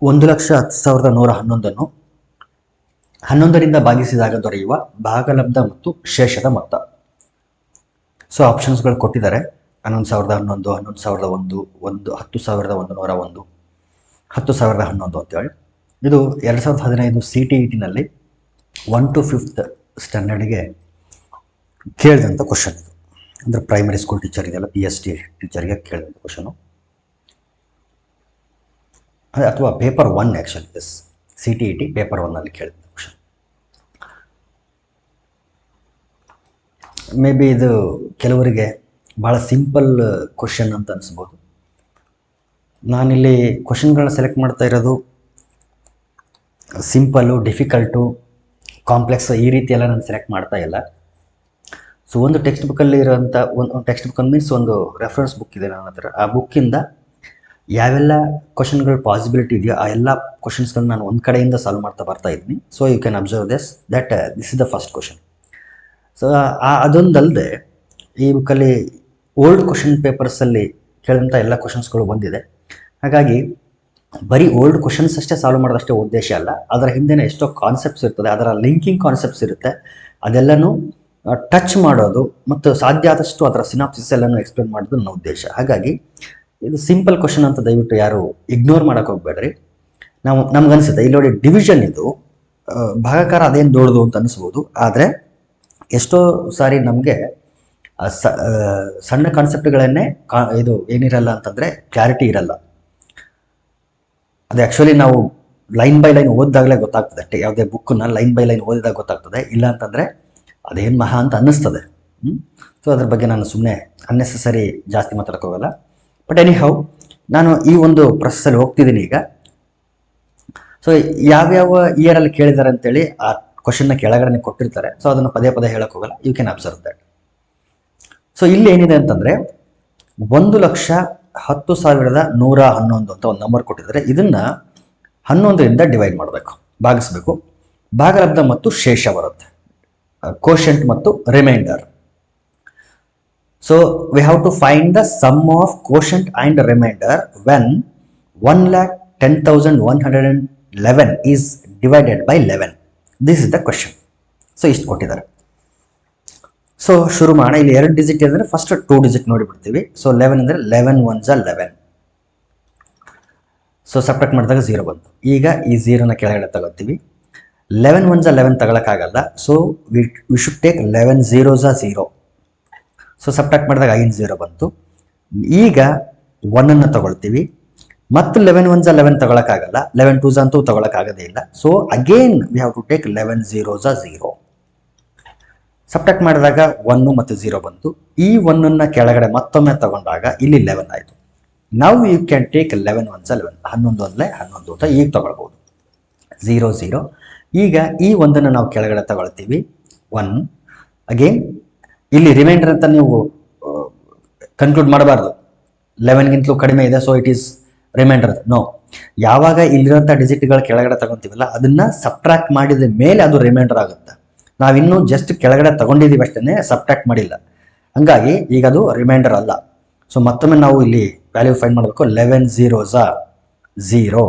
1,10,111 11ರಿಂದ ಭಾಗಿಸಿದಾಗ ದೊರೆಯುವ ಭಾಗಲಬ್ಧ ಮತ್ತು ಶೇಷದ ಮೊತ್ತ. ಸೊ ಆಪ್ಷನ್ಸ್ಗಳು ಕೊಟ್ಟಿದ್ದಾರೆ. 11,011, 11,001, 10,101, 10,011 ಅಂತೇಳಿ. ಇದು 2015 CTET-ನಲ್ಲಿ 1 to 5th ಸ್ಟ್ಯಾಂಡರ್ಡ್ಗೆ ಕೇಳಿದಂಥ ಕ್ವಶನ್ ಇದು. ಅಂದರೆ ಪ್ರೈಮರಿ ಸ್ಕೂಲ್ ಟೀಚರಿಗೆಲ್ಲ PST ಟೀಚರ್ಗೆ ಕೇಳಿದಂಥ ಕ್ವಶನು, ಅಥವಾ paper 1 actually. Yes, CTET paper 1ನಲ್ಲಿ ಕೇಳಿದಂಥ ಕ್ವಶನ್. ಮೇ ಬಿ ಇದು ಕೆಲವರಿಗೆ ಭಾಳ ಸಿಂಪಲ್ ಕ್ವಶನ್ ಅಂತ ಅನಿಸ್ಬೋದು. ನಾನಿಲ್ಲಿ ಕ್ವಶನ್ಗಳನ್ನ ಸೆಲೆಕ್ಟ್ ಮಾಡ್ತಾ ಇರೋದು ಸಿಂಪಲ್ಲು, ಡಿಫಿಕಲ್ಟು, ಕಾಂಪ್ಲೆಕ್ಸ್ ಈ ರೀತಿ ಎಲ್ಲ ನಾನು ಸೆಲೆಕ್ಟ್ ಮಾಡ್ತಾ ಇಲ್ಲ. ಸೊ ಒಂದು ಟೆಕ್ಸ್ಟ್ ಬುಕ್ಕಲ್ಲಿ ಇರೋಂಥ ಒಂದು ಟೆಕ್ಸ್ಟ್ ಬುಕ್ ಮೀನ್ಸ್ ಒಂದು ರೆಫರೆನ್ಸ್ ಬುಕ್ ಇದೆ ನನ್ನ ಹತ್ರ. ಆ ಬುಕ್ಕಿಂದ ಯಾವೆಲ್ಲ ಕ್ವಶನ್ಗಳು ಪಾಸಿಬಿಲಿಟಿ ಇದೆಯೋ ಆ ಎಲ್ಲ ಕ್ವಶನ್ಸ್ಗಳನ್ನ ನಾನು ಒಂದು ಕಡೆಯಿಂದ ಸಾಲ್ವ್ ಮಾಡ್ತಾ ಬರ್ತಾ ಇದ್ದೀನಿ. So you can observe this is the first question. So ಅದೊಂದಲ್ಲದೆ ಈ ಬುಕ್ಕಲ್ಲಿ ಓಲ್ಡ್ ಕ್ವಶನ್ ಪೇಪರ್ಸಲ್ಲಿ ಕೇಳಿದಂಥ ಎಲ್ಲ ಕ್ವಶನ್ಸ್ಗಳು ಬಂದಿದೆ. ಹಾಗಾಗಿ ಬರೀ ಓಲ್ಡ್ ಕ್ವಶನ್ಸ್ ಅಷ್ಟೇ ಸಾಲ್ವ್ ಮಾಡೋದಷ್ಟೇ ಉದ್ದೇಶ ಅಲ್ಲ, ಅದರ ಹಿಂದೆ ಎಷ್ಟೋ ಕಾನ್ಸೆಪ್ಟ್ಸ್ ಇರ್ತದೆ, ಅದರ ಲಿಂಕಿಂಗ್ ಕಾನ್ಸೆಪ್ಟ್ಸ್ ಇರುತ್ತೆ, ಅದೆಲ್ಲನೂ ಟಚ್ ಮಾಡೋದು ಮತ್ತು ಸಾಧ್ಯ ಆದಷ್ಟು ಅದರ ಸಿನಾಪ್ಸಿಸ್ ಎಲ್ಲನೂ ಎಕ್ಸ್ಪ್ಲೇನ್ ಮಾಡೋದು ನನ್ನ ಉದ್ದೇಶ. ಹಾಗಾಗಿ ಇದು ಸಿಂಪಲ್ ಕ್ವಶನ್ ಅಂತ ದಯವಿಟ್ಟು ಯಾರು ಇಗ್ನೋರ್ ಮಾಡೋಕೆ ಹೋಗ್ಬೇಡ್ರಿ. ನಮ್ಗನ್ಸುತ್ತೆ ಇಲ್ಲಿ ನೋಡಿ, ಡಿವಿಷನ್ ಇದು ಭಾಗಾಕಾರ ಅದೇನು ದೊಡ್ಡದು ಅಂತ ಅನಿಸ್ಬೋದು, ಆದರೆ ಎಷ್ಟೋ ಸಾರಿ ನಮಗೆ ಸಣ್ಣ ಕಾನ್ಸೆಪ್ಟ್ಗಳನ್ನೇ ಇದು ಏನಿರಲ್ಲ ಅಂತಂದರೆ ಕ್ಲಾರಿಟಿ ಇರಲ್ಲ. ಅದು ಆ್ಯಕ್ಚುಲಿ ನಾವು ಲೈನ್ ಬೈ ಲೈನ್ ಓದಿದಾಗಲೇ ಗೊತ್ತಾಗ್ತದೆ. ಅಷ್ಟೇ, ಯಾವುದೇ ಬುಕ್ಕನ್ನ ಲೈನ್ ಬೈ ಲೈನ್ ಓದಿದಾಗ ಗೊತ್ತಾಗ್ತದೆ, ಇಲ್ಲ ಅಂತಂದರೆ ಅದೇನು ಮಹಾ ಅಂತ ಅನ್ನಿಸ್ತದೆ. ಸೊ ಅದ್ರ ಬಗ್ಗೆ ನಾನು ಸುಮ್ಮನೆ ಅನ್ನೆಸೆಸರಿ ಜಾಸ್ತಿ ಮಾತಾಡೋಕೆ ಹೋಗಲ್ಲ. ಬಟ್ ಎನಿ ಹೌ, ನಾನು ಈ ಒಂದು ಪ್ರೊಸೆಸ್ಸಲ್ಲಿ ಹೋಗ್ತಿದ್ದೀನಿ ಈಗ. ಸೊ ಯಾವ್ಯಾವ ಇಯರಲ್ಲಿ ಕೇಳಿದ್ದಾರೆ ಅಂತೇಳಿ ಆ ಕ್ವಶನ್ನ ಕೆಳಗಡೆ ಕೊಟ್ಟಿರ್ತಾರೆ. ಸೊ ಅದನ್ನು ಪದೇ ಪದೇ ಹೇಳೋಕೆ ಹೋಗಲ್ಲ, you can observe that. So ಇಲ್ಲಿ ಏನಿದೆ ಅಂತಂದರೆ 1,10,111 ಅಂತ ಒಂದು ನಂಬರ್ ಕೊಟ್ಟಿದ್ದಾರೆ. ಇದನ್ನು 11ರಿಂದ ಡಿವೈಡ್ ಮಾಡಬೇಕು, ಭಾಗಿಸ್ಬೇಕು. ಭಾಗಲಬ್ಧ ಮತ್ತು ಶೇಷ ಬರುತ್ತೆ, ಕೋಶೆಂಟ್ ಮತ್ತು remainder. So we have to find the sum of quotient and remainder when 1,10,111 is divided by 11. This is the question. So ಇಷ್ಟು ಕೊಟ್ಟಿದ್ದಾರೆ. ಸೊ ಶುರು ಮಾಡೋಣ. ಇಲ್ಲಿ 2 ಡಿಜಿಟ್ ಅಂದರೆ ಫಸ್ಟ್ 2 ಡಿಜಿಟ್ ನೋಡಿಬಿಡ್ತೀವಿ. ಸೊ 11 ಅಂದರೆ 11 1s 11. ಸೊ ಸಬ್ಟ್ರಾಕ್ಟ್ ಮಾಡಿದಾಗ 0 ಬಂತು. ಈಗ ಈ 0ನ ಕೆಳಗಡೆ ತಗೋತೀವಿ. 11 1s 11 ತಗೊಳಕ್ಕಾಗಲ್ಲ. So we should take 11 0s 0. So subtract ಮಾಡಿದಾಗ 5 0 ಬಂತು. ಈಗ 1ಅನ್ನು ತಗೊಳ್ತೀವಿ. ಮತ್ತು 11 1s 11 ತಗೊಳಕ್ಕಾಗಲ್ಲ, 11 2s ಅಂತೂ ತಗೊಳಕ್ಕಾಗೋದೇ ಇಲ್ಲ. So again we have to take 11 0s 0. Subtract ಮಾಡಿದಾಗ 1 ಮತ್ತು 0 ಬಂತು. ಈ 1ಅನ್ನು ಕೆಳಗಡೆ ಮತ್ತೊಮ್ಮೆ ತಗೊಂಡಾಗ ಇಲ್ಲಿ 11 ಆಯಿತು. ನಾವು ಯು ಕ್ಯಾನ್ ಟೇಕ್ 11 1s 11, 11 1 11 ಅಂತ ಈಗ ತಗೊಳ್ಬೋದು. 0 0. ಈಗ ಈ 1ಅನ್ನು ನಾವು ಕೆಳಗಡೆ ತಗೊಳ್ತೀವಿ, 1. ಅಗೇನ್ ಇಲ್ಲಿ ರಿಮೈಂಡರ್ ಅಂತ ನೀವು ಕನ್ಕ್ಲೂಡ್ ಮಾಡಬಾರ್ದು. 11ಗಿಂತಲೂ ಕಡಿಮೆ ಇದೆ, so it is remainder. No, ಯಾವಾಗ ಇಲ್ಲಿರೋಂಥ ಡಿಜಿಟ್ಗಳ ಕೆಳಗಡೆ ತಗೊತೀವಲ್ಲ ಅದನ್ನು ಸಬ್ಟ್ರಾಕ್ಟ್ ಮಾಡಿದ ಮೇಲೆ ಅದು ರಿಮೈಂಡರ್ ಆಗುತ್ತೆ. ನಾವಿನ್ನೂ ಜಸ್ಟ್ ಕೆಳಗಡೆ ತಗೊಂಡಿದ್ದೀವಿ ಅಷ್ಟೇ, ಸಬ್ಟ್ರಾಕ್ಟ್ ಮಾಡಿಲ್ಲ. ಹಂಗಾಗಿ ಈಗ ಅದು ರಿಮೈಂಡರ್ ಅಲ್ಲ. ಸೊ ಮತ್ತೊಮ್ಮೆ ನಾವು ಇಲ್ಲಿ ವ್ಯಾಲ್ಯೂ ಫೈಂಡ್ ಮಾಡಬೇಕು. 11 0s 0.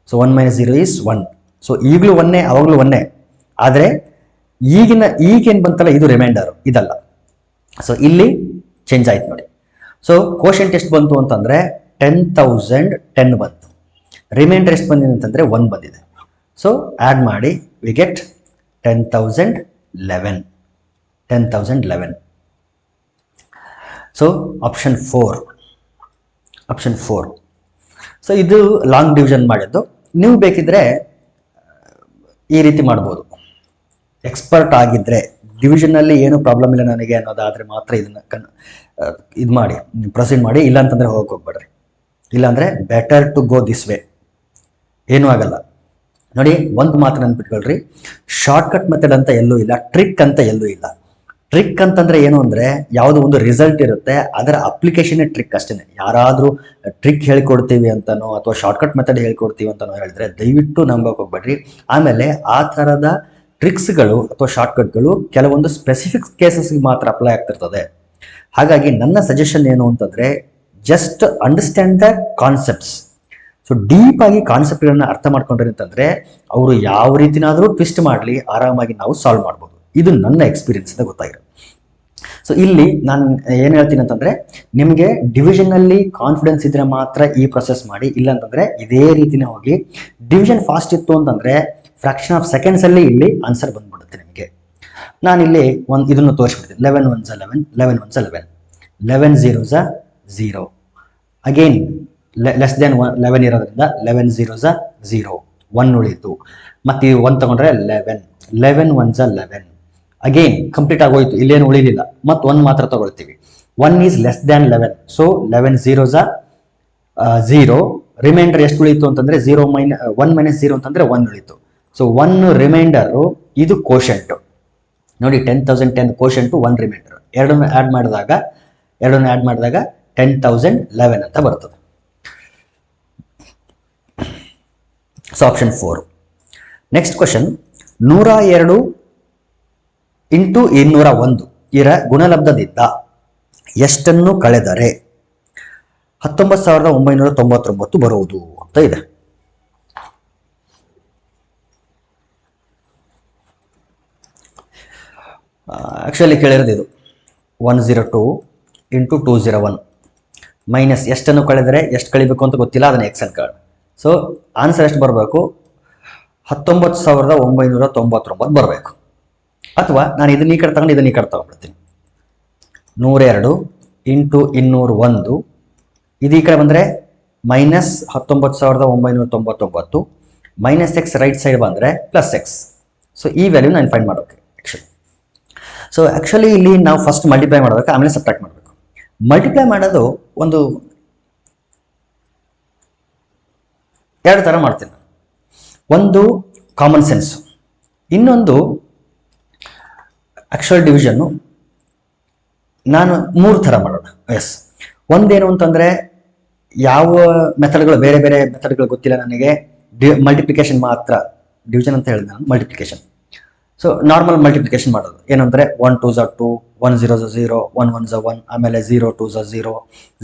So 1 - 0 is 1. ಸೊ ಈಗಲೂ 1, ಅವಾಗಲೂ 1. ಆದರೆ ಈಗೇನು ಬಂತಲ್ಲ ಇದು ರಿಮೈಂಡರು, ಇದಲ್ಲ. ಸೊ ಇಲ್ಲಿ ಚೇಂಜ್ ಆಯ್ತು ನೋಡಿ. ಸೊ ಕೋಶೆಂಟ್ ಎಷ್ಟು ಬಂತು ಅಂತಂದರೆ 10,010 ಬಂತು. ರಿಮೈಂಡರ್ ಎಷ್ಟು ಬಂದಿದೆ ಅಂತಂದರೆ 1 ಬಂದಿದೆ. ಸೊ ಆ್ಯಡ್ ಮಾಡಿ we get 10,011. 10,011. So option 4. So ಇದು ಲಾಂಗ್ ಡಿವಿಷನ್ ಮಾಡಿದ್ದು. ನೀವು ಬೇಕಿದ್ರೆ ಈ ರೀತಿ ಮಾಡ್ಬೋದು. ಎಕ್ಸ್ಪರ್ಟ್ ಆಗಿದ್ದರೆ, ಡಿವಿಷನ್ನಲ್ಲಿ ಏನೂ ಪ್ರಾಬ್ಲಮ್ ಇಲ್ಲ ನನಗೆ ಅನ್ನೋದಾದರೆ ಮಾತ್ರ ಇದನ್ನು ಇದು ಮಾಡಿ ಪ್ರೊಸೀಡ್ ಮಾಡಿ. ಇಲ್ಲ ಅಂತಂದರೆ ಹೋಗ್ಬೇಡ್ರಿ. ಇಲ್ಲಾಂದರೆ better to go this way, ಏನೂ ಆಗಲ್ಲ. ನೋಡಿ, ಒಂದು ಮಾತು ನೆನ್ಪಿಟ್ಕೊಳ್ರಿ, ಶಾರ್ಟ್ಕಟ್ ಮೆಥಡ್ ಅಂತ ಎಲ್ಲೂ ಇಲ್ಲ, ಟ್ರಿಕ್ ಅಂತ ಎಲ್ಲೂ ಇಲ್ಲ. ಟ್ರಿಕ್ ಅಂತಂದರೆ ಏನು ಅಂದರೆ ಯಾವುದೋ ಒಂದು ರಿಸಲ್ಟ್ ಇರುತ್ತೆ, ಅದರ ಅಪ್ಲಿಕೇಶನ್ನೇ ಟ್ರಿಕ್ ಅಷ್ಟೇ. ಯಾರಾದರೂ ಟ್ರಿಕ್ ಹೇಳ್ಕೊಡ್ತೀವಿ ಅಂತನೋ ಅಥವಾ ಶಾರ್ಟ್ಕಟ್ ಮೆಥಡ್ ಹೇಳ್ಕೊಡ್ತೀವಿ ಅಂತನೋ ಹೇಳಿದ್ರೆ ದಯವಿಟ್ಟು ನಂಬೋಕೆ ಹೋಗ್ಬೇಡ್ರಿ. ಆಮೇಲೆ ಆ ಥರದ ಟ್ರಿಕ್ಸ್ಗಳು ಅಥವಾ ಶಾರ್ಟ್ಕಟ್ಗಳು ಕೆಲವೊಂದು ಸ್ಪೆಸಿಫಿಕ್ ಕೇಸಸ್ಗೆ ಮಾತ್ರ ಅಪ್ಲೈ ಆಗ್ತಿರ್ತದೆ. ಹಾಗಾಗಿ ನನ್ನ ಸಜೆಷನ್ ಏನು ಅಂತಂದರೆ, just understand the concepts. So so deep ಆಗಿ ಕಾನ್ಸೆಪ್ಟ್ಗಳನ್ನ ಅರ್ಥ ಮಾಡ್ಕೊಂಡ್ರೆ ಅಂತಂದ್ರೆ ಅವರು ಯಾವ ರೀತಿನಾದರೂ ಟ್ವಿಸ್ಟ್ ಮಾಡಲಿ ಆರಾಮಾಗಿ ನಾವು ಸಾಲ್ವ್ ಮಾಡ್ಬೋದು. ಇದು ನನ್ನ ಎಕ್ಸ್ಪೀರಿಯನ್ಸ್ ಅಂತ ಗೊತ್ತಾಗಿರೋದು. ಸೊ ಇಲ್ಲಿ ನಾನು ಏನು ಹೇಳ್ತೀನಿ ಅಂತಂದ್ರೆ ನಿಮಗೆ ಡಿವಿಷನ್ ಅಲ್ಲಿ ಕಾನ್ಫಿಡೆನ್ಸ್ ಇದ್ರೆ ಮಾತ್ರ ಈ ಪ್ರೊಸೆಸ್ ಮಾಡಿ, ಇಲ್ಲ ಅಂತಂದ್ರೆ ಇದೇ ರೀತಿನೇ ಹೋಗಿ. ಡಿವಿಷನ್ ಫಾಸ್ಟ್ ಇತ್ತು ಅಂತಂದ್ರೆ ಫ್ರಾಕ್ಷನ್ ಆಫ್ ಸೆಕೆಂಡ್ಸ್ ಅಲ್ಲಿ ಇಲ್ಲಿ ಆನ್ಸರ್ ಬಂದ್ಬಿಡುತ್ತೆ ನಿಮಗೆ. ನಾನಿಲ್ಲಿ ಇದನ್ನು ತೋರಿಸ್ಬಿಡ್ತೀನಿ. 11 1s 11, 11 1s 11, 11 0s 0. Again less than 11 ಇರೋದ್ರಿಂದ 11 0s 0, 1 ಉಳಿಯಿತು. ಮತ್ತೆ 1 ತಗೊಂಡ್ರೆ 11, 11 1s 11. ಅಗೇನ್ ಕಂಪ್ಲೀಟ್ ಆಗೋಯ್ತು, ಇಲ್ಲೇನು ಉಳಿಲಿಲ್ಲ. ಮತ್ತೆ 1 ಮಾತ್ರ ತಗೊಳ್ತೀವಿ. 1 is less than 11, so 11 0s 0. Remainder ಎಷ್ಟು ಉಳಿಯಿತು ಅಂತಂದ್ರೆ 1 ಮೈನಸ್ 0 ಅಂತಂದ್ರೆ 1 ಉಳಿಯಿತು. ಸೊ 1 ರಿಮೈಂಡರು ಇದು ಕೋಶೆಂಟ್ ನೋಡಿ. 10,010 ಕೋಶೆಂಟು 1 ರಿಮೈಂಡರ್. ಎರಡನ್ನು ಆ್ಯಡ್ ಮಾಡಿದಾಗ 10,011 ಅಂತ ಬರ್ತದೆ. So option 4. Next question, 102 into 201 ಇದರ ಗುಣಲಬ್ಧದಿಂದ ಎಷ್ಟನ್ನು ಕಳೆದರೆ 19,999 ಬರುವುದು ಅಂತ ಇದೆ. ಆಕ್ಚುಲಿ ಕೇಳಿರೋದು ಇದು 102 ಇಂಟು 201 ಮೈನಸ್ ಎಷ್ಟನ್ನು ಕಳೆದರೆ ಎಷ್ಟು ಕಳಿಬೇಕು ಅಂತ ಗೊತ್ತಿಲ್ಲ, ಅದನ್ನ ಎಕ್ಸ್ ಅನ್ಕೊಳ್ಳಿ. ಸೊ ಆನ್ಸರ್ ಎಷ್ಟು ಬರಬೇಕು? 19,999 ಬರಬೇಕು. ಅಥವಾ ನಾನು ಇದನ್ನ ಈ ಕಡೆ ತಗೊಂಡು ಇದನ್ನ ಈ ಕಡೆ ತಗೊಂಡ್ಬಿಡ್ತೀನಿ. 102 ಇಂಟು 201 ಇದು ಈ ಕಡೆ ಬಂದರೆ minus 19,999 minus X right side ಬಂದರೆ ಪ್ಲಸ್ ಎಕ್ಸ್. ಸೊ ಈ ವ್ಯಾಲ್ಯೂ ನಾನು ಫೈಂಡ್ ಮಾಡೋಕೆ ಆ್ಯಕ್ಚುಲಿ. ಸೊ ಆ್ಯಕ್ಚುಲಿ ಇಲ್ಲಿ ನಾವು ಫಸ್ಟ್ ಮಲ್ಟಿಪ್ಲೈ ಮಾಡಬೇಕು, ಆಮೇಲೆ ಸಬ್ಟ್ರಾಕ್ಟ್ ಮಾಡಬೇಕು. ಮಲ್ಟಿಪ್ಲೈ ಮಾಡೋದು ಒಂದು 2 ಥರ ಮಾಡ್ತೀನಿ. ಒಂದು ಕಾಮನ್ ಸೆನ್ಸ್, ಇನ್ನೊಂದು ಆಕ್ಚುಯಲ್ ಡಿವಿಷನ್ನು. ನಾನು 3 ಥರ ಮಾಡೋಣ. ಎಸ್, ಒಂದೇನು ಅಂತಂದರೆ ಯಾವ ಮೆಥಡ್ಗಳು, ಬೇರೆ ಬೇರೆ ಮೆಥಡ್ಗಳು ಗೊತ್ತಿಲ್ಲ ನನಗೆ. ಮಲ್ಟಿಪ್ಲಿಕೇಶನ್ ಮಾತ್ರ, ಡಿವಿಷನ್ ಅಂತ ಹೇಳಿದೆ ನಾನು, ಮಲ್ಟಿಪ್ಲಿಕೇಶನ್. ಸೊ ನಾರ್ಮಲ್ ಮಲ್ಟಿಪ್ಲಿಕೇಶನ್ ಮಾಡೋದು ಏನಂದರೆ 1 2s 2, 1 0s 0, 1 1s 1, ಆಮೇಲೆ 0 2s 0,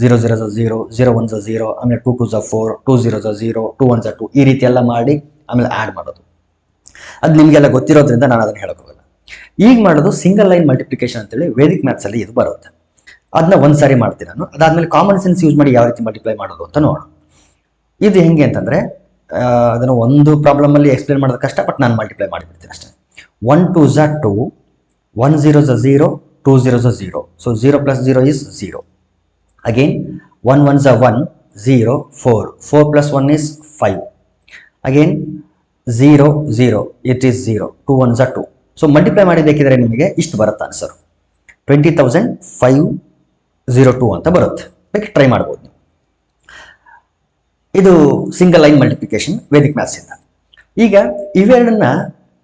0 0s 0, 0 1s 0, ಆಮೇಲೆ 2 2s 4, 2 0s 0, 2 1s 2, ಈ ರೀತಿ ಎಲ್ಲ ಮಾಡಿ ಆಮೇಲೆ ಆ್ಯಡ್ ಮಾಡೋದು. ಅದು ನಿಮಗೆಲ್ಲ ಗೊತ್ತಿರೋದ್ರಿಂದ ನಾನು ಅದನ್ನು ಹೇಳೋಕ್ಕೋಗಲ್ಲ. ಈಗ ಮಾಡೋದು ಸಿಂಗಲ್ ಲೈನ್ ಮಲ್ಟಿಪ್ಲಿಕೇಶನ್ ಅಂತೇಳಿ ವೇದಿಕ್ ಮ್ಯಾಥ್ಸಲ್ಲಿ ಇದು ಬರುತ್ತೆ. ಅದನ್ನ ಒಂದು ಸಾರಿ ಮಾಡ್ತೀನಿ ನಾನು. ಅದಾದಮೇಲೆ ಕಾಮನ್ ಸೆನ್ಸ್ ಯೂಸ್ ಮಾಡಿ ಯಾವ ರೀತಿ ಮಲ್ಟಿಪ್ಲೈ ಮಾಡೋದು ಅಂತ ನೋಡೋಣ. ಇದು ಹೆಂಗೆ ಅಂತಂದರೆ ಅದನ್ನು ಒಂದು ಪ್ರಾಬ್ಲಮಲ್ಲಿ ಎಕ್ಸ್ಪ್ಲೇನ್ ಮಾಡೋದು ಕಷ್ಟ, ಬಟ್ ನಾನು ಮಲ್ಟಿಪ್ಲೈ ಮಾಡಿಬಿಡ್ತೀನಿ ಅಷ್ಟೇ. 1 2s 2, 1 0s 0, 2 0s 0. So 0 plus 0 is 0. Again 1 1s 1, 0 4, 4 plus 1 is 5. Again 0 0, it is 0, 2 1s 2. So multiply ಮಾಡಿ ಬೇಕಿದ್ರೆ ನಿಮಗೆ ಇಷ್ಟು ಬರುತ್ತೆ ಆನ್ಸರ್, 20,502 ಅಂತ ಬರುತ್ತೆ. ಬೇಕು ಟ್ರೈ ಮಾಡ್ಬೋದು ನೀವು. ಇದು single line multiplication Vedic maths ಇಂದ. ಈಗ ಇವೆರಡನ್ನ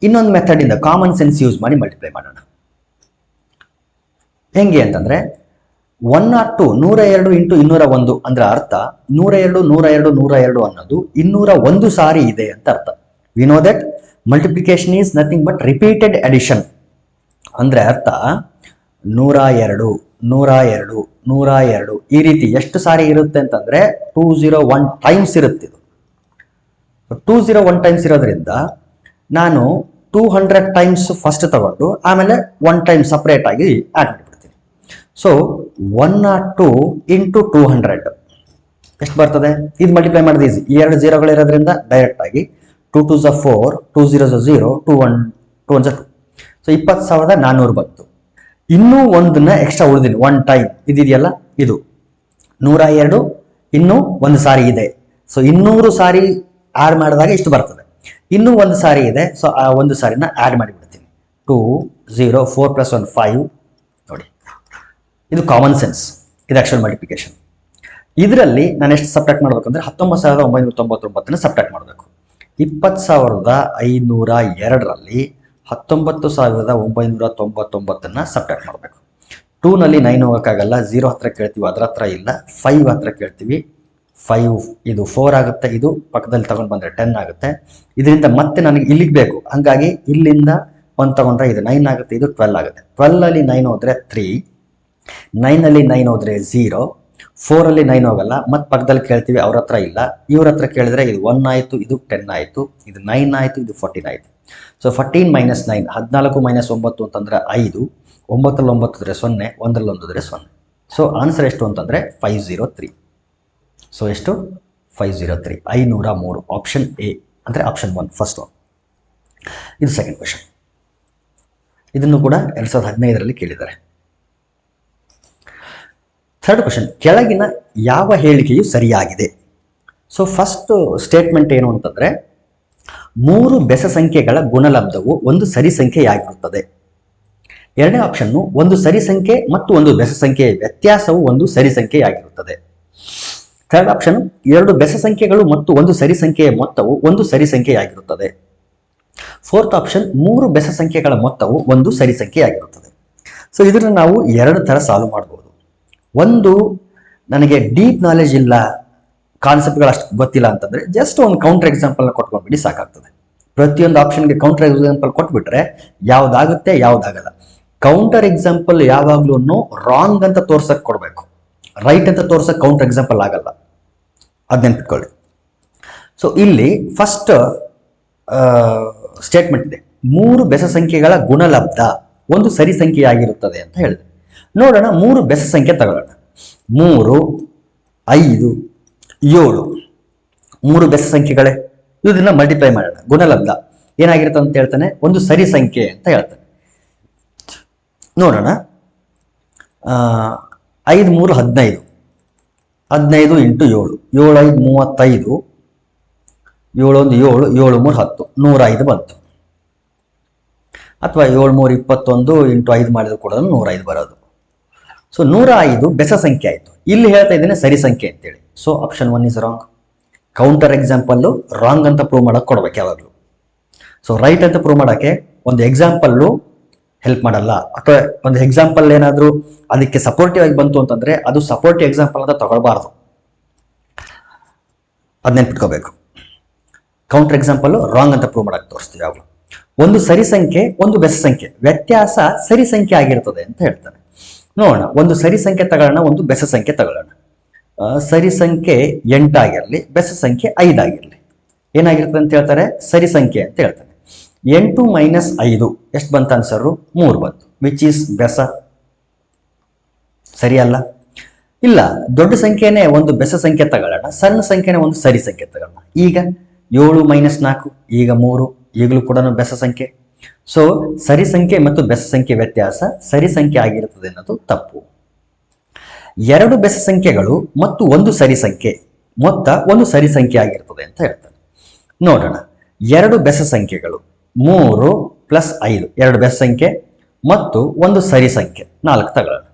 ಇನ್ನೊಂದು ಮೆಥಡ್ ಇಂದ ಕಾಮನ್ ಸೆನ್ಸ್ ಯೂಸ್ ಮಾಡಿ ಮಲ್ಟಿಪ್ಲೈ ಮಾಡೋಣ. ಹೆಂಗೆ ಅಂತಂದ್ರೆ 102 102 ಇಂಟು 201 ಅಂದ್ರೆ ಅರ್ಥ 102 102 102 ಅನ್ನೋದು 201 ಸಾರಿ ಇದೆ ಅಂತ ಅರ್ಥ. We know that multiplication is nothing but repeated addition. ಅಂದ್ರೆ ಅರ್ಥ 102 102 102 ಈ ರೀತಿ ಎಷ್ಟು ಸಾರಿ ಇರುತ್ತೆ ಅಂತಂದ್ರೆ 201 ಟೈಮ್ಸ್ ಇರುತ್ತೆ. ಇದು 201 ಟೈಮ್ಸ್ ಇರೋದ್ರಿಂದ ನಾನು 200 ಟೈಮ್ಸ್ ಫಸ್ಟ್ ತಗೊಂಡು ಆಮೇಲೆ 1 ಟೈಮ್ ಸಪ್ರೇಟ್ ಆಗಿ ಆಡ್ ಮಾಡಿಬಿಡ್ತೀನಿ. ಸೊ 102 ಇಂಟು 200 ಎಷ್ಟು ಬರ್ತದೆ? ಇದು ಮಲ್ಟಿಪ್ಲೈ ಮಾಡೋದು ಈಸಿ. ಈ 2 0ಗಳಿರೋದ್ರಿಂದ ಡೈರೆಕ್ಟ್ ಆಗಿ 2 2s 4, 2 0s 0, 2 1s 2. ಸೊ 20,400 ಬಂತು. ಇನ್ನೂ ಒಂದನ್ನ ಎಕ್ಸ್ಟ್ರಾ ಉಳಿದಿನಿ, 1 ಟೈಮ್ ಇದೆಯಲ್ಲ, ಇದು 102 ಇನ್ನೂ 1 ಸಾರಿ ಇದೆ. ಸೊ 200 ಸಾರಿ ಆಡ್ ಮಾಡಿದಾಗ ಇಷ್ಟು ಬರ್ತದೆ. ಇನ್ನೂ 1 ಸಾರಿ ಇದೆ, ಸೊ ಆ 1 ಸಾರಿನ ಆಡ್ ಮಾಡಿಬಿಡ್ತೀನಿ. 2 0 4 plus 1 5. ನೋಡಿ, ಇದು ಕಾಮನ್ ಸೆನ್ಸ್, ಇದು ಆಕ್ಚುಯಲ್ ಮಲ್ಟಿಪ್ಲಿಕೇಶನ್. ಇದರಲ್ಲಿ ನಾನು ಎಷ್ಟು ಸಬ್ಟ್ರಾಕ್ಟ್ ಮಾಡಬೇಕು ಅಂದರೆ 19,999 ಸಬ್ಟ್ರಾಕ್ಟ್ ಮಾಡಬೇಕು. 20,502ರಲ್ಲಿ 19,999 ಸಬ್ಟ್ರಾಕ್ಟ್ ಮಾಡಬೇಕು. 2ನಲ್ಲಿ 9 ಹೋಗೋಕ್ಕಾಗಲ್ಲ, 0 ಹತ್ರ ಕೇಳ್ತೀವಿ, ಅದರ ಹತ್ರ ಇಲ್ಲ. 5 ಹತ್ರ ಕೇಳ್ತೀವಿ, 5 ಇದು 4 ಆಗುತ್ತೆ, ಇದು ಪಕ್ಕದಲ್ಲಿ ತಗೊಂಡು ಬಂದರೆ 10 ಆಗುತ್ತೆ. ಇದರಿಂದ ಮತ್ತೆ ನನಗೆ ಇಲ್ಲಿಗೆ ಬೇಕು, ಹಂಗಾಗಿ ಇಲ್ಲಿಂದ 1 ತಗೊಂಡ್ರೆ ಇದು 9 ಆಗುತ್ತೆ, ಇದು 12 ಆಗುತ್ತೆ. 12ಅಲ್ಲಿ 9 ಹೋದರೆ 3, 9ಅಲ್ಲಿ 9 ಹೋದರೆ 0, 4 ಅಲ್ಲಿ 9 ಹೋಗಲ್ಲ. ಮತ್ತೆ ಪಕ್ಕದಲ್ಲಿ ಕೇಳ್ತೀವಿ, ಅವ್ರ ಹತ್ರ ಇಲ್ಲ. ಇವ್ರ ಹತ್ರ ಕೇಳಿದ್ರೆ ಇದು 1 ಆಯಿತು, ಇದು 10 ಆಯಿತು, ಇದು 9 ಆಯಿತು, ಇದು 14 ಆಯಿತು. ಸೊ 14 - 9 14 - 9 ಅಂತಂದರೆ 5. 9ರಲ್ಲಿ 9 ಇದ್ರೆ 0, 1ರಲ್ಲಿ 1 ಇದ್ರೆ 0. ಸೊ ಆನ್ಸರ್ ಎಷ್ಟು ಅಂತಂದರೆ 503. ಸೊ ಎಷ್ಟು? 503, 503. ಆಪ್ಷನ್ ಎ ಅಂದರೆ ಆಪ್ಷನ್ 1 ಫಸ್ಟ್ ಒನ್. ಇದು ಸೆಕೆಂಡ್ ಕ್ವೆಶನ್. ಇದನ್ನು ಕೂಡ 2015ರಲ್ಲಿ ಕೇಳಿದ್ದಾರೆ. ಥರ್ಡ್ ಕ್ವೆಶನ್, ಕೆಳಗಿನ ಯಾವ ಹೇಳಿಕೆಯು ಸರಿಯಾಗಿದೆ? ಸೊ ಫಸ್ಟ್ ಸ್ಟೇಟ್ಮೆಂಟ್ ಏನು ಅಂತಂದರೆ, 3 ಬೆಸ ಸಂಖ್ಯೆಗಳ ಗುಣಲಬ್ಧವು ಒಂದು ಸರಿ ಸಂಖ್ಯೆಯಾಗಿರುತ್ತದೆ. ಎರಡನೇ ಆಪ್ಷನ್ನು, ಒಂದು ಸರಿ ಸಂಖ್ಯೆ ಮತ್ತು ಒಂದು ಬೆಸ ಸಂಖ್ಯೆಯ ವ್ಯತ್ಯಾಸವು ಒಂದು ಸರಿ ಸಂಖ್ಯೆಯಾಗಿರುತ್ತದೆ. ಥರ್ಡ್ ಆಪ್ಷನ್, 2 ಬೆಸ ಸಂಖ್ಯೆಗಳು ಮತ್ತು ಒಂದು ಸರಿ ಸಂಖ್ಯೆಯ ಮೊತ್ತವು ಒಂದು ಸರಿ ಸಂಖ್ಯೆಯಾಗಿರುತ್ತದೆ. ಫೋರ್ತ್ ಆಪ್ಷನ್, 3 ಬೆಸ ಸಂಖ್ಯೆಗಳ ಮೊತ್ತವು ಒಂದು ಸರಿ ಸಂಖ್ಯೆಯಾಗಿರುತ್ತದೆ. ಸೊ ಇದನ್ನು ನಾವು 2 ಥರ ಸಾಲ್ವ್ ಮಾಡ್ಬೋದು. ಒಂದು, ನನಗೆ ಡೀಪ್ ನಾಲೆಜ್ ಇಲ್ಲ, ಕಾನ್ಸೆಪ್ಟ್ಗಳು ಅಷ್ಟು ಗೊತ್ತಿಲ್ಲ ಅಂತಂದರೆ ಜಸ್ಟ್ ಒಂದು ಕೌಂಟರ್ ಎಕ್ಸಾಂಪಲ್ನ ಕೊಟ್ಕೊಂಡ್ಬಿಡಿ ಸಾಕಾಗ್ತದೆ. ಪ್ರತಿಯೊಂದು ಆಪ್ಷನ್ಗೆ ಕೌಂಟರ್ ಎಕ್ಸಾಂಪಲ್ ಕೊಟ್ಬಿಟ್ರೆ ಯಾವುದಾಗುತ್ತೆ ಯಾವುದಾಗಲ್ಲ. ಕೌಂಟರ್ ಎಕ್ಸಾಂಪಲ್ ಯಾವಾಗ್ಲೂ ರಾಂಗ್ ಅಂತ ತೋರ್ಸಕ್ಕೆ ಕೊಡಬೇಕು, ರೈಟ್ ಅಂತ ತೋರ್ಸಕ್ಕೆ ಕೌಂಟರ್ ಎಕ್ಸಾಂಪಲ್ ಆಗಲ್ಲ. ಅದು ನೆನ್ಪಿಟ್ಕೊಳ್ಳಿ. ಸೊ ಇಲ್ಲಿ ಫಸ್ಟ್ ಸ್ಟೇಟ್ಮೆಂಟ್ ಇದೆ, 3 ಬೆಸ ಸಂಖ್ಯೆಗಳ ಗುಣಲಬ್ಧ ಒಂದು ಸರಿ ಸಂಖ್ಯೆಯಾಗಿರುತ್ತದೆ ಅಂತ ಹೇಳಿದೆ. ನೋಡೋಣ, 3 ಬೆಸ ಸಂಖ್ಯೆ ತಗೊಳ್ಳೋಣ. 3, 5, 7 3 ಬೆಸ ಸಂಖ್ಯೆಗಳೇ. ಇದನ್ನ ಮಲ್ಟಿಪ್ಲೈ ಮಾಡೋಣ. ಗುಣಲಬ್ಧ ಏನಾಗಿರುತ್ತೆ ಅಂತ ಹೇಳ್ತಾನೆ, ಒಂದು ಸರಿ ಸಂಖ್ಯೆ ಅಂತ ಹೇಳ್ತಾನೆ. ನೋಡೋಣ, 5 3 15, 15 × 7, 7 5 35, 7 1 7, 7 3 10, 105 ಬಂತು. ಅಥವಾ 7 3 21 × 5 ಮಾಡಿದ್ರು ಕೂಡ 105 ಬರೋದು. ಸೊ 105 ಬೆಸ ಸಂಖ್ಯೆ ಆಯಿತು. ಇಲ್ಲಿ ಹೇಳ್ತಾ ಇದ್ದೇನೆ ಸರಿ ಸಂಖ್ಯೆ ಅಂತೇಳಿ. So option 1 is wrong. Counter example wrong ಅಂತ ಪ್ರೂವ್ ಮಾಡೋಕೆ ಕೊಡ್ಬೇಕು ಯಾವಾಗಲೂ. ಸೊ ರೈಟ್ ಅಂತ ಪ್ರೂವ್ ಮಾಡೋಕ್ಕೆ ಒಂದು ಎಕ್ಸಾಂಪಲ್ಲು ಹೆಲ್ಪ್ ಮಾಡಲ್ಲ. ಅಥವಾ ಒಂದು ಎಕ್ಸಾಂಪಲ್ ಏನಾದರೂ ಅದಕ್ಕೆ ಸಪೋರ್ಟಿವ್ ಆಗಿ ಬಂತು ಅಂತಂದರೆ ಅದು ಸಪೋರ್ಟಿವ್ ಎಕ್ಸಾಂಪಲ್ ಅಂತ ತಗೊಳ್ಬಾರ್ದು. ಅದು ನೆನ್ಪಿಟ್ಕೋಬೇಕು. ಕೌಂಟರ್ ಎಕ್ಸಾಂಪಲ್ಲು ರಾಂಗ್ ಅಂತ ಪ್ರೂವ್ ಮಾಡೋಕೆ ತೋರಿಸ್ತೀವಿ ಯಾವಾಗಲೂ. ಒಂದು ಸರಿ ಸಂಖ್ಯೆ, ಒಂದು ಬೆಸ ಸಂಖ್ಯೆ, ವ್ಯತ್ಯಾಸ ಸರಿ ಸಂಖ್ಯೆ ಆಗಿರ್ತದೆ ಅಂತ ಹೇಳ್ತಾನೆ. ನೋಡೋಣ, ಒಂದು ಸರಿ ಸಂಖ್ಯೆ ತಗೊಳ್ಳೋಣ, ಒಂದು ಬೆಸ ಸಂಖ್ಯೆ ತಗೊಳ್ಳೋಣ. ಸರಿ ಸಂಖ್ಯೆ 8 ಆಗಿರಲಿ, ಬೆಸ ಸಂಖ್ಯೆ 5 ಆಗಿರಲಿ. ಏನಾಗಿರ್ತದೆ ಅಂತ ಹೇಳ್ತಾರೆ? ಸರಿ ಸಂಖ್ಯೆ ಅಂತ ಹೇಳ್ತಾನೆ. 8 - 5 ಎಷ್ಟು ಬಂತ ಆನ್ಸರು? 3 ಬಂತು. ವಿಚ್ ಈಸ್ ಬೆಸ? ಸರಿಯಲ್ಲ. ಇಲ್ಲ, ದೊಡ್ಡ ಸಂಖ್ಯೆನೇ ಒಂದು ಬೆಸ ಸಂಖ್ಯೆ ತಗೊಳ್ಳೋಣ, ಸಣ್ಣ ಸಂಖ್ಯೆನೇ ಒಂದು ಸರಿ ಸಂಖ್ಯೆ ತಗೊಳ್ಳೋಣ. ಈಗ 7 - 4, ಈಗ 3, ಈಗಲೂ ಕೂಡ ಬೆಸ ಸಂಖ್ಯೆ. ಸೊ ಸರಿ ಸಂಖ್ಯೆ ಮತ್ತು ಬೆಸ ಸಂಖ್ಯೆ ವ್ಯತ್ಯಾಸ ಸರಿ ಸಂಖ್ಯೆ ಆಗಿರುತ್ತದೆ ಅನ್ನೋದು ತಪ್ಪು. 2 ಬೆಸ ಸಂಖ್ಯೆಗಳು ಮತ್ತು ಒಂದು ಸರಿ ಸಂಖ್ಯೆ ಮೊತ್ತ ಒಂದು ಸರಿ ಸಂಖ್ಯೆ ಆಗಿರ್ತದೆ ಅಂತ ಹೇಳ್ತಾರೆ. ನೋಡೋಣ, 2 ಬೆಸ ಸಂಖ್ಯೆಗಳು 3 + 5, 2 ಬೆಸ ಸಂಖ್ಯೆ ಮತ್ತು ಒಂದು ಸರಿ ಸಂಖ್ಯೆ 4 ತಗೊಳ್ಳೋಣ.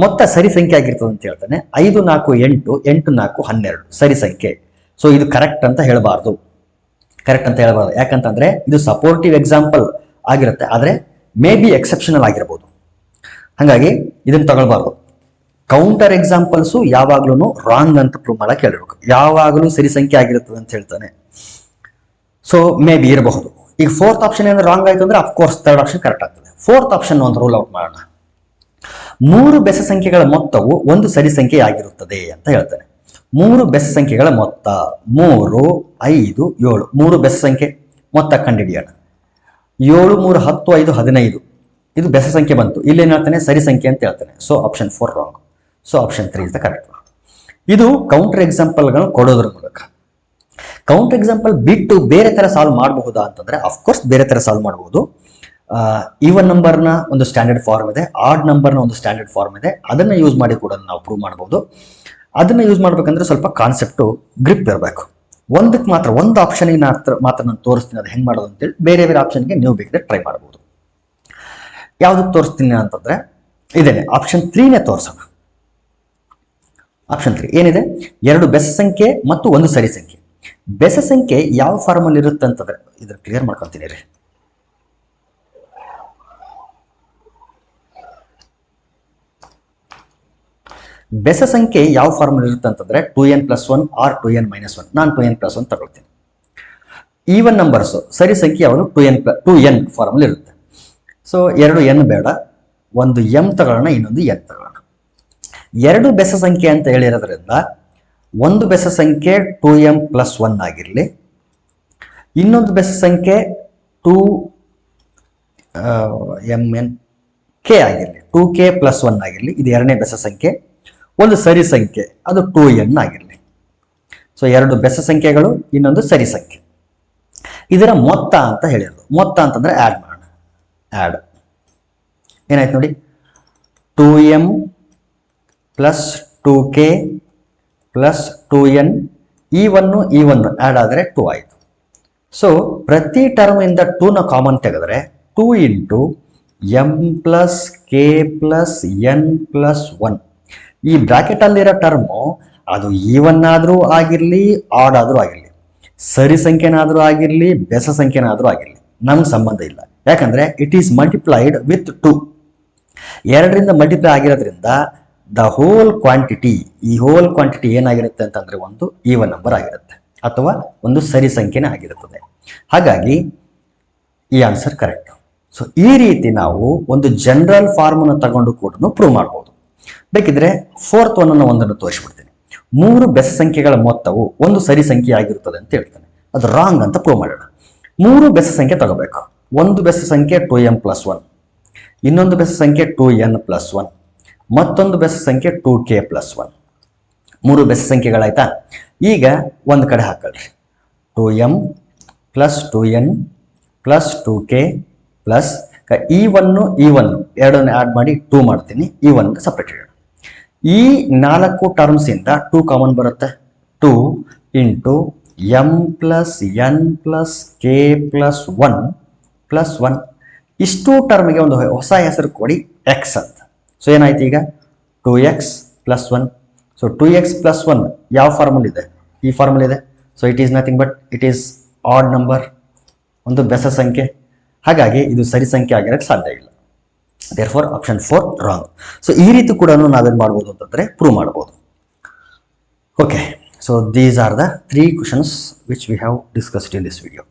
ಮೊತ್ತ ಸರಿ ಸಂಖ್ಯೆ ಆಗಿರ್ತದೆ ಅಂತ ಹೇಳ್ತಾನೆ. 5 4 8, 8 4 12 ಸರಿ ಸಂಖ್ಯೆ. ಸೊ ಇದು ಕರೆಕ್ಟ್ ಅಂತ ಹೇಳಬಾರ್ದು. ಯಾಕಂತಂದ್ರೆ ಇದು ಸಪೋರ್ಟಿವ್ ಎಕ್ಸಾಂಪಲ್ ಆಗಿರುತ್ತೆ, ಆದರೆ ಮೇ ಬಿ ಎಕ್ಸೆಪ್ಷನಲ್ ಆಗಿರ್ಬೋದು. ಹಾಗಾಗಿ ಇದನ್ನು ತಗೊಳ್ಬಾರ್ದು. ಕೌಂಟರ್ ಎಕ್ಸಾಂಪಲ್ಸು ಯಾವಾಗ್ಲೂ ರಾಂಗ್ ಅಂತ ಪ್ರೂವ್ ಮಾಡಕ್ಕೆ ಹೇಳಿರ್ಬೇಕು. ಯಾವಾಗಲೂ ಸರಿ ಸಂಖ್ಯೆ ಆಗಿರುತ್ತದೆ ಅಂತ ಹೇಳ್ತಾನೆ. ಸೊ ಮೇ ಬಿ ಇರಬಹುದು. ಈಗ ಫೋರ್ತ್ ಆಪ್ಷನ್ ಏನಾದ್ರು ರಾಂಗ್ ಆಯ್ತು ಅಂದ್ರೆ ಅಫ್ಕೋರ್ಸ್ ಥರ್ಡ್ ಆಪ್ಷನ್ ಕರೆಕ್ಟ್ ಆಗ್ತದೆ. ಫೋರ್ತ್ ಆಪ್ಷನ್ ಒಂದು ರೂಲ್ ಔಟ್ ಮಾಡೋಣ. 3 ಬೆಸ ಸಂಖ್ಯೆಗಳ ಮೊತ್ತವು ಒಂದು ಸರಿ ಸಂಖ್ಯೆ ಆಗಿರುತ್ತದೆ ಅಂತ ಹೇಳ್ತಾನೆ. 3 ಬೆಸ ಸಂಖ್ಯೆಗಳ ಮೊತ್ತ 3 5 7, 3 ಬೆಸ ಸಂಖ್ಯೆ ಮೊತ್ತ ಕಂಡುಹಿಡಿಯೋಣ. 7 3 10 5 15, ಇದು ಬೆಸ ಸಂಖ್ಯೆ ಬಂತು. ಇಲ್ಲೇನು ಹೇಳ್ತಾನೆ? ಸರಿ ಸಂಖ್ಯೆ ಅಂತ ಹೇಳ್ತಾನೆ. So option 4 wrong. So option 3 is the correct. ಇದು ಕೌಂಟರ್ ಎಕ್ಸಾಂಪಲ್ಗಳನ್ನು ಕೊಡೋದ್ರ ಮೂಲಕ. ಕೌಂಟರ್ ಎಕ್ಸಾಂಪಲ್ ಬಿಟ್ಟು ಬೇರೆ ತರ ಸಾಲ್ವ್ ಮಾಡಬಹುದಾ ಅಂತಂದ್ರೆ ಅಫ್ಕೋರ್ಸ್ ಬೇರೆ ತರ ಸಾಲ್ವ್ ಮಾಡಬಹುದು. ಈವನ್ ನಂಬರ್ನ ಒಂದು ಸ್ಟ್ಯಾಂಡರ್ಡ್ ಫಾರ್ಮ್ ಇದೆ, ಆಡ್ ನಂಬರ್ನ ಒಂದು ಸ್ಟ್ಯಾಂಡರ್ಡ್ ಫಾರ್ಮ್ ಇದೆ. ಅದನ್ನ ಯೂಸ್ ಮಾಡಿ ಕೂಡ ನಾವು ಪ್ರೂವ್ ಮಾಡಬಹುದು. ಅದನ್ನ ಯೂಸ್ ಮಾಡ್ಬೇಕಂದ್ರೆ ಸ್ವಲ್ಪ ಕಾನ್ಸೆಪ್ಟು ಗ್ರಿಪ್ ಇರಬೇಕು. ಒಂದಕ್ಕೆ ಮಾತ್ರ ಒಂದು ಆಪ್ಷನ್ಗೆ ಮಾತ್ರ ನಾನು ತೋರಿಸ್ತೀನಿ ಅದು ಹೆಂಗೆ ಮಾಡೋದು ಅಂತೇಳಿ. ಬೇರೆ ಬೇರೆ ಆಪ್ಷನ್ಗೆ ನೀವು ಬೇಕಿದ್ರೆ ಟ್ರೈ ಮಾಡಬಹುದು. ಯಾವುದಕ್ಕೆ ತೋರಿಸ್ತೀನಿ ಅಂತಂದ್ರೆ ಇದೇನೆ ಆಪ್ಷನ್ 3ನೇ ತೋರಿಸೋಣ. ಆಪ್ಷನ್ 3 ಏನಿದೆ? 2 ಬೆಸ ಸಂಖ್ಯೆ ಮತ್ತು ಒಂದು ಸರಿ ಸಂಖ್ಯೆ. ಬೆಸ ಸಂಖ್ಯೆ ಯಾವ ಫಾರ್ಮಲ್ಲಿ ಇರುತ್ತೆ ಅಂತಂದ್ರೆ ಇದನ್ನ ಕ್ಲಿಯರ್ ಮಾಡ್ಕೊಂತೀನಿ ರೀ. ಬೆಸ ಸಂಖ್ಯೆ ಯಾವ ಫಾರ್ಮಲ್ಲಿ ಇರುತ್ತೆ ಅಂತಂದ್ರೆ 2n + 1 ಆರ್ 2n - 1. ನಾನು 2n + 1 ತಗೊಳ್ತೀನಿ. ಈವನ್ ನಂಬರ್ಸು ಸರಿ ಸಂಖ್ಯೆ ಯಾವುದು 2n ಫಾರ್ಮಲ್ಲಿ ಇರುತ್ತೆ. ಸೊ 2 n ಬೇಡ, ಒಂದು m ತಗೊಳ್ಳೋಣ, ಇನ್ನೊಂದು n ತಗೊಳ್ಳೋಣ. ಎರಡು ಬೆಸ ಸಂಖ್ಯೆ ಅಂತ ಹೇಳಿರೋದ್ರಿಂದ ಒಂದು ಬೆಸ ಸಂಖ್ಯೆ 2m + 1 ಆಗಿರಲಿ, ಇನ್ನೊಂದು ಬೆಸ ಸಂಖ್ಯೆ 2mnk ಆಗಿರಲಿ, 2k + 1 ಆಗಿರಲಿ. ಇದು ಎರಡನೇ ಬೆಸ ಸಂಖ್ಯೆ. ಒಂದು ಸರಿ ಸಂಖ್ಯೆ ಅದು 2n ಆಗಿರಲಿ. ಸೊ ಎರಡು ಬೆಸ ಸಂಖ್ಯೆಗಳು, ಇನ್ನೊಂದು ಸರಿ ಸಂಖ್ಯೆ. ಇದರ ಮೊತ್ತ ಅಂತ ಹೇಳಿರೋದು. ಮೊತ್ತ ಅಂತಂದ್ರೆ ಆ್ಯಡ್ ಮಾಡೋಣ. ಆ್ಯಡ್ ಏನಾಯ್ತು ನೋಡಿ, 2m + 2k + 2n, ಈ ಒನ್ನು ಆ್ಯಡ್ ಆದರೆ 2 ಆಯಿತು. ಸೊ ಪ್ರತಿ ಟರ್ಮ್ ಇಂದ 2ನ ಕಾಮನ್ ತೆಗೆದ್ರೆ 2 × m + k + n + 1. ಈ ಬ್ರಾಕೆಟ್ ಅಲ್ಲಿರೋ ಟರ್ಮು ಅದು ಈವನ್ ಆದರೂ ಆಗಿರಲಿ, ಆಡ್ ಆದರೂ ಆಗಿರಲಿ, ಸರಿ ಸಂಖ್ಯೆನಾದರೂ ಆಗಿರಲಿ, ಬೆಸ ಸಂಖ್ಯೆನಾದರೂ ಆಗಿರಲಿ, ನಮ್ಗೆ ಸಂಬಂಧ ಇಲ್ಲ. ಯಾಕಂದ್ರೆ ಇಟ್ ಈಸ್ ಮಲ್ಟಿಪ್ಲೈಡ್ ವಿತ್ 2. ಎರಡರಿಂದ ಮಲ್ಟಿಪ್ಲೈ ಆಗಿರೋದ್ರಿಂದ ದ ಹೋಲ್ ಕ್ವಾಂಟಿಟಿ, ಈ ಹೋಲ್ ಕ್ವಾಂಟಿಟಿ ಏನಾಗಿರುತ್ತೆ ಅಂತಂದ್ರೆ ಒಂದು ಈವನ್ ನಂಬರ್ ಆಗಿರುತ್ತೆ ಅಥವಾ ಒಂದು ಸರಿ ಸಂಖ್ಯೆನೇ ಆಗಿರುತ್ತದೆ. ಹಾಗಾಗಿ ಈ ಆನ್ಸರ್ ಕರೆಕ್ಟ್. ಸೊ ಈ ರೀತಿ ನಾವು ಒಂದು ಜನರಲ್ ಫಾರ್ಮನ್ನು ತಗೊಂಡು ಕೂಡ ಪ್ರೂವ್ ಮಾಡ್ಬೋದು. ಬೇಕಿದ್ರೆ 4th ಒನ್ ಒಂದನ್ನು ತೋರಿಸ್ಬಿಡ್ತೀನಿ. 3 ಬೆಸ ಸಂಖ್ಯೆಗಳ ಮೊತ್ತವು ಒಂದು ಸರಿ ಸಂಖ್ಯೆ ಆಗಿರುತ್ತದೆ ಅಂತ ಹೇಳ್ತಾನೆ. ಅದು ರಾಂಗ್ ಅಂತ ಪ್ರೂವ್ ಮಾಡೋಣ. 3 ಬೆಸ ಸಂಖ್ಯೆ ತಗೋಬೇಕು. ಒಂದು ಬೆಸ ಸಂಖ್ಯೆ 2m + 1, ಇನ್ನೊಂದು ಬೆಸ ಸಂಖ್ಯೆ 2n + 1, ಮತ್ತೊಂದು ಬೆಸ ಸಂಖ್ಯೆ 2k + 1. 3 ಬೆಸ ಸಂಖ್ಯೆಗಳಾಯ್ತಾ. ಈಗ ಒಂದು ಕಡೆ ಹಾಕೊಳ್ಳ್ರಿ. 2m + 2n + 2k ಪ್ಲಸ್ ಈ ಒನ್ನು ಎರಡನ್ನು ಆ್ಯಡ್ ಮಾಡಿ 2 ಮಾಡ್ತೀನಿ. ಈ ಒನ್ ಸಪ್ರೇಟ್ ಇಡೋಣ. ಈ 4 ಟರ್ಮ್ಸ್ ಇಂದ 2 ಕಾಮನ್ ಬರುತ್ತೆ. 2 × m + n + k + 1 + 1. ಇಷ್ಟು ಟರ್ಮ್ಗೆ ಒಂದು ಹೊಸ ಹೆಸರು ಕೊಡಿ, ಎಕ್ಸ್ ಅಂತ. ಸೊ ಏನಾಯ್ತು ಈಗ 2x + 1. ಸೊ 2x + 1 ಯಾವ ಫಾರ್ಮಲ್ ಇದೆ? ಈ ಫಾರ್ಮಲ್ ಇದೆ. So it is nothing but it is odd number, ಒಂದು ಬೆಸ ಸಂಖ್ಯೆ. ಹಾಗಾಗಿ ಇದು ಸರಿ ಸಂಖ್ಯೆ ಆಗಿರಕ್ಕೆ ಸಾಧ್ಯ ಇಲ್ಲ. Therefore option 4 wrong. ಸೊ ಈ ರೀತಿ ಕೂಡ ನಾವೇನು ಮಾಡ್ಬೋದು ಅಂತಂದ್ರೆ ಪ್ರೂವ್ ಮಾಡ್ಬೋದು. Okay, so these are the 3 questions which we have discussed in this video.